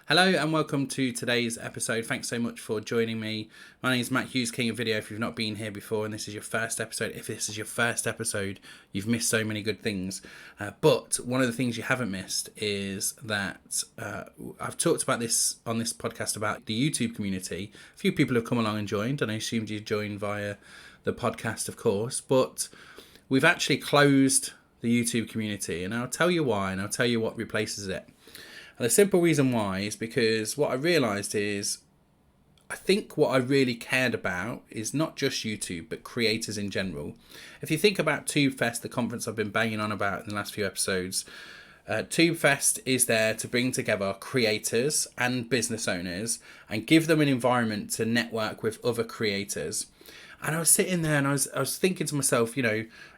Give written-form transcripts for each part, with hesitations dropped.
Hello and welcome to today's episode. Thanks so much for joining me. My name is Matt Hughes, King of Video. If you've not been here before and this is your first episode, you've missed so many good things. But one of the things you haven't missed is that I've talked about this on this podcast about the YouTube community. A few people have come along and joined, and I assumed you'd join via the podcast, of course. But we've actually closed the YouTube community, and I'll tell you why, and I'll tell you what replaces it. And the simple reason why is because what I realised is I think what I really cared about is not just YouTube, but creators in general. If you think about TubeFest, the conference I've been banging on about in the last few episodes, TubeFest is there to bring together creators and business owners and give them an environment to network with other creators. And I was sitting there and I was thinking to myself,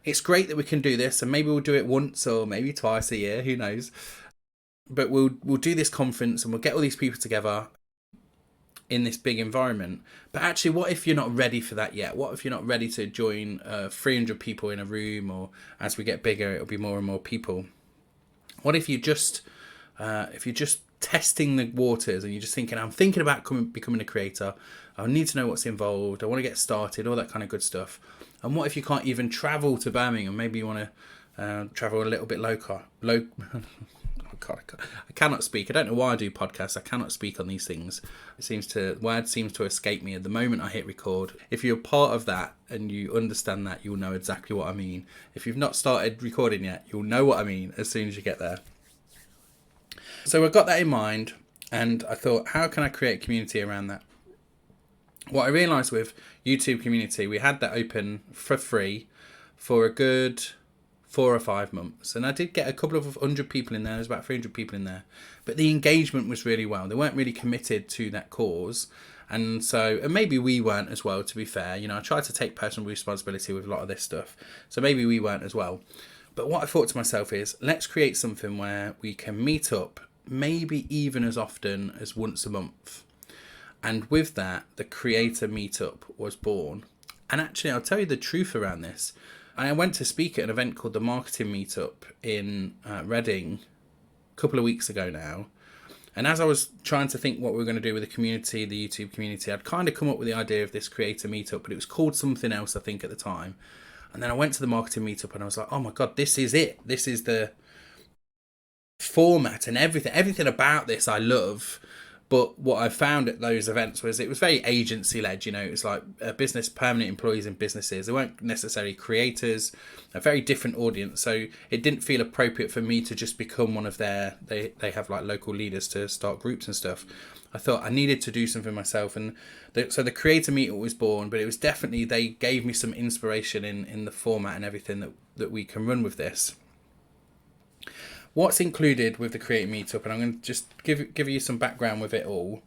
it's great that we can do this, and maybe we'll do it once or maybe twice a year, who knows. But we'll do this conference and we'll get all these people together in this big environment. But actually, what if you're not ready for that yet? What if you're not ready to join 300 people in a room, or as we get bigger, it'll be more and more people? What if you're just testing the waters and you're just thinking, I'm thinking about becoming a creator. I need to know what's involved. I want to get started, all that kind of good stuff. And what if you can't even travel to Birmingham? Maybe you want to travel a little bit low. God, I cannot speak. I don't know why I do podcasts. I cannot speak on these things. Words seems to escape me at the moment I hit record. If you're part of that and you understand that, you'll know exactly what I mean. If you've not started recording yet, you'll know what I mean as soon as you get there. So I got that in mind, and I thought, how can I create a community around that? What I realised with YouTube community, we had that open for free for a good 4 or 5 months, and I did get a couple of 100 people in there. There's about 300 people in there, but the engagement was really well. They weren't really committed to that cause, and maybe we weren't as well, to be fair. I tried to take personal responsibility with a lot of this stuff, so maybe we weren't as well. But what I thought to myself is, let's create something where we can meet up maybe even as often as once a month. And with that, the creator meetup was born. And actually, I'll tell you the truth around this. I went to speak at an event called the Marketing Meetup in Reading a couple of weeks ago now. And as I was trying to think what we were going to do with the community, the YouTube community, I'd kind of come up with the idea of this creator meetup, but it was called something else, I think, at the time. And then I went to the Marketing Meetup and I was like, oh my God, this is it. This is the format and everything about this I love. But what I found at those events was it was very agency led. It was like permanent employees in businesses. They weren't necessarily creators, a very different audience. So it didn't feel appropriate for me to just become one of they have like local leaders to start groups and stuff. I thought I needed to do something myself. And so the creator meetup was born, but it was definitely, they gave me some inspiration in the format and everything that we can run with this. What's included with the Create Meetup, and I'm going to just give you some background with it all,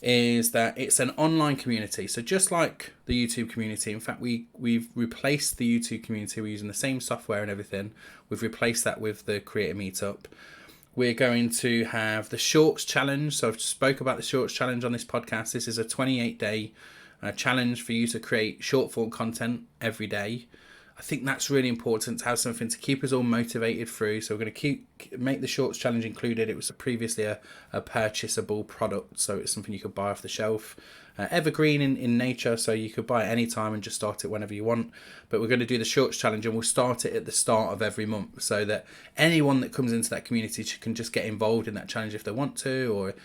is that it's an online community. So just like the YouTube community, in fact, we've replaced the YouTube community. We're using the same software and everything. We've replaced that with the Create Meetup. We're going to have the Shorts Challenge. So I've spoke about the Shorts Challenge on this podcast. This is a 28-day challenge for you to create short form content every day. I think that's really important to have something to keep us all motivated through. So we're going to make the Shorts Challenge included. It was previously a purchasable product, so it's something you could buy off the shelf. Evergreen in nature, so you could buy it any time and just start it whenever you want. But we're going to do the Shorts Challenge, and we'll start it at the start of every month, so that anyone that comes into that community can just get involved in that challenge if they want to, or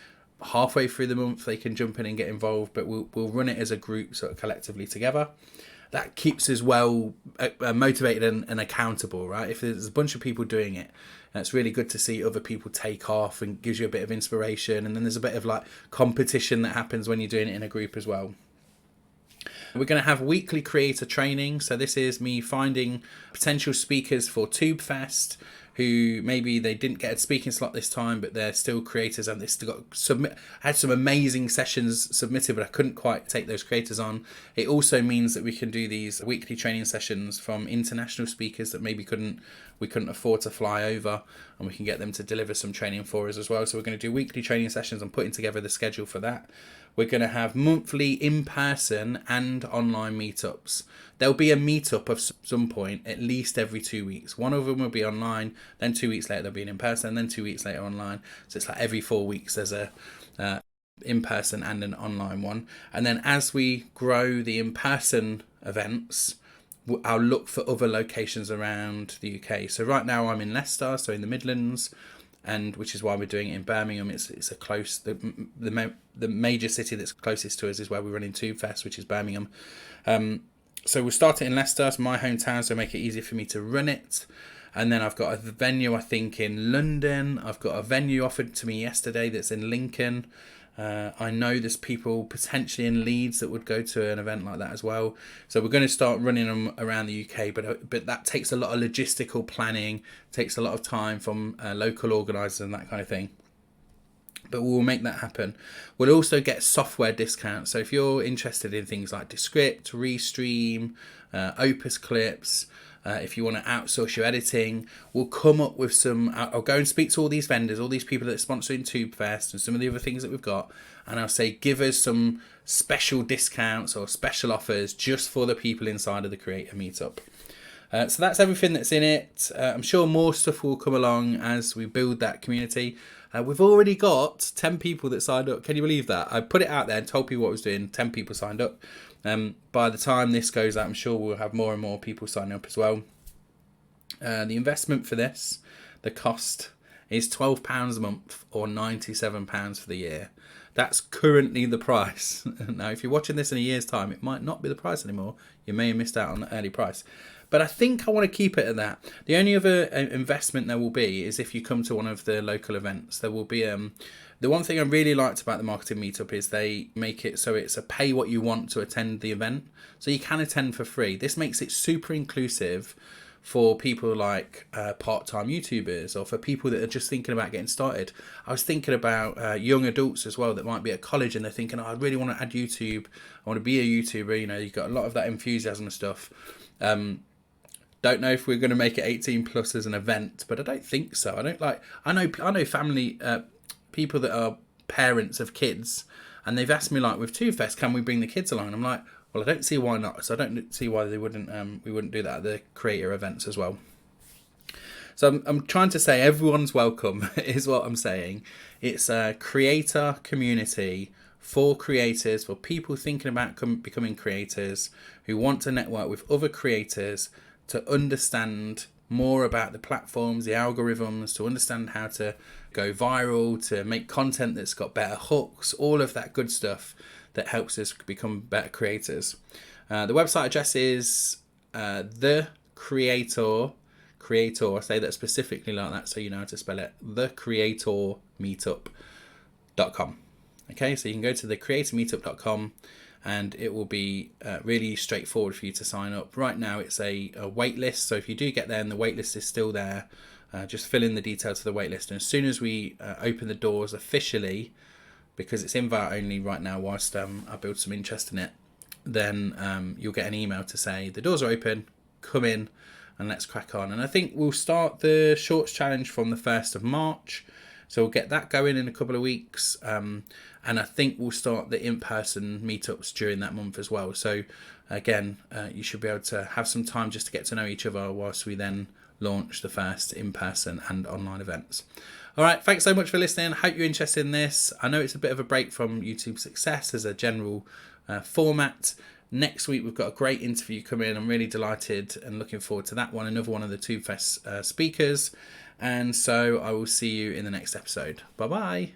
halfway through the month they can jump in and get involved. But we'll run it as a group, sort of collectively together. That keeps us well motivated and accountable, right? If there's a bunch of people doing it, it's really good to see other people take off and gives you a bit of inspiration. And then there's a bit of like competition that happens when you're doing it in a group as well. We're going to have weekly creator training. So this is me finding potential speakers for TubeFest who maybe they didn't get a speaking slot this time, but they're still creators and they still had some amazing sessions submitted, but I couldn't quite take those creators on. It also means that we can do these weekly training sessions from international speakers that maybe we couldn't afford to fly over, and we can get them to deliver some training for us as well. So we're going to do weekly training sessions. I'm putting together the schedule for that. We're going to have monthly in-person and online meetups. there'll be a meetup of some point at least every 2 weeks. One of them will be online, then 2 weeks later there'll be an in-person, and then 2 weeks later online. So it's like every 4 weeks there's a in-person and an online one. And then as we grow the in-person events, I'll look for other locations around the UK. So right now I'm in Leicester, so in the Midlands, and which is why we're doing it in Birmingham. It's a close, the major city that's closest to us is where we're running Tube Fest, which is Birmingham. So we'll start it in Leicester, it's my hometown, so make it easier for me to run it. And then I've got a venue, I think, in London. I've got a venue offered to me yesterday that's in Lincoln. I know there's people potentially in Leeds that would go to an event like that as well. So we're going to start running them around the UK, but that takes a lot of logistical planning, takes a lot of time from local organisers and that kind of thing. But we'll make that happen. We'll also get software discounts. So if you're interested in things like Descript, Restream, Opus Clips, if you want to outsource your editing, we'll come up with some. I'll go and speak to all these vendors, all these people that are sponsoring TubeFest and some of the other things that we've got, and I'll say, give us some special discounts or special offers just for the people inside of the Creator Meetup. So that's everything that's in it. I'm sure more stuff will come along as we build that community. We've already got 10 people that signed up. Can you believe that? I put it out there and told people what I was doing. 10 people signed up. By the time this goes out, I'm sure we'll have more and more people signing up as well. The investment for this, the cost, is £12 a month or £97 for the year. That's currently the price. Now, if you're watching this in a year's time, it might not be the price anymore. You may have missed out on the early price. But I think I want to keep it at that. The only other investment there will be is if you come to one of the local events. There will be the one thing I really liked about the Marketing Meetup is they make it so it's a pay what you want to attend the event. So you can attend for free. This makes it super inclusive for people like part-time YouTubers or for people that are just thinking about getting started. I was thinking about young adults as well that might be at college and they're thinking, oh, I really want to add YouTube. I want to be a YouTuber. You know, you've got a lot of that enthusiasm and stuff. Don't know if we're going to make it 18 plus as an event, but I don't think so. I know family people that are parents of kids, and they've asked me like with Tube Fest, can we bring the kids along? And I'm like, well, I don't see why not. So I don't see why they wouldn't. We wouldn't do that at the creator events as well. So I'm trying to say everyone's welcome is what I'm saying. It's a creator community for creators, for people thinking about becoming creators who want to network with other creators to understand more about the platforms, the algorithms, to understand how to go viral, to make content that's got better hooks, all of that good stuff that helps us become better creators. The website address is the creator, I say that specifically like that so you know how to spell it, thecreatormeetup.com. Okay, so you can go to thecreatormeetup.com and it will be really straightforward for you to sign up. Right now it's a wait list, so if you do get there and the wait list is still there, just fill in the details of the wait list. And as soon as we open the doors officially, because it's invite only right now whilst I build some interest in it, then you'll get an email to say the doors are open, come in and let's crack on. And I think we'll start the Shorts Challenge from the 1st of March. So we'll get that going in a couple of weeks. And I think we'll start the in-person meetups during that month as well. So again, you should be able to have some time just to get to know each other whilst we then launch the first in-person and online events. All right, thanks so much for listening. Hope you're interested in this. I know it's a bit of a break from YouTube Success as a general format. Next week, we've got a great interview coming. I'm really delighted and looking forward to that one, another one of the TubeFest speakers. And so I will see you in the next episode. Bye-bye.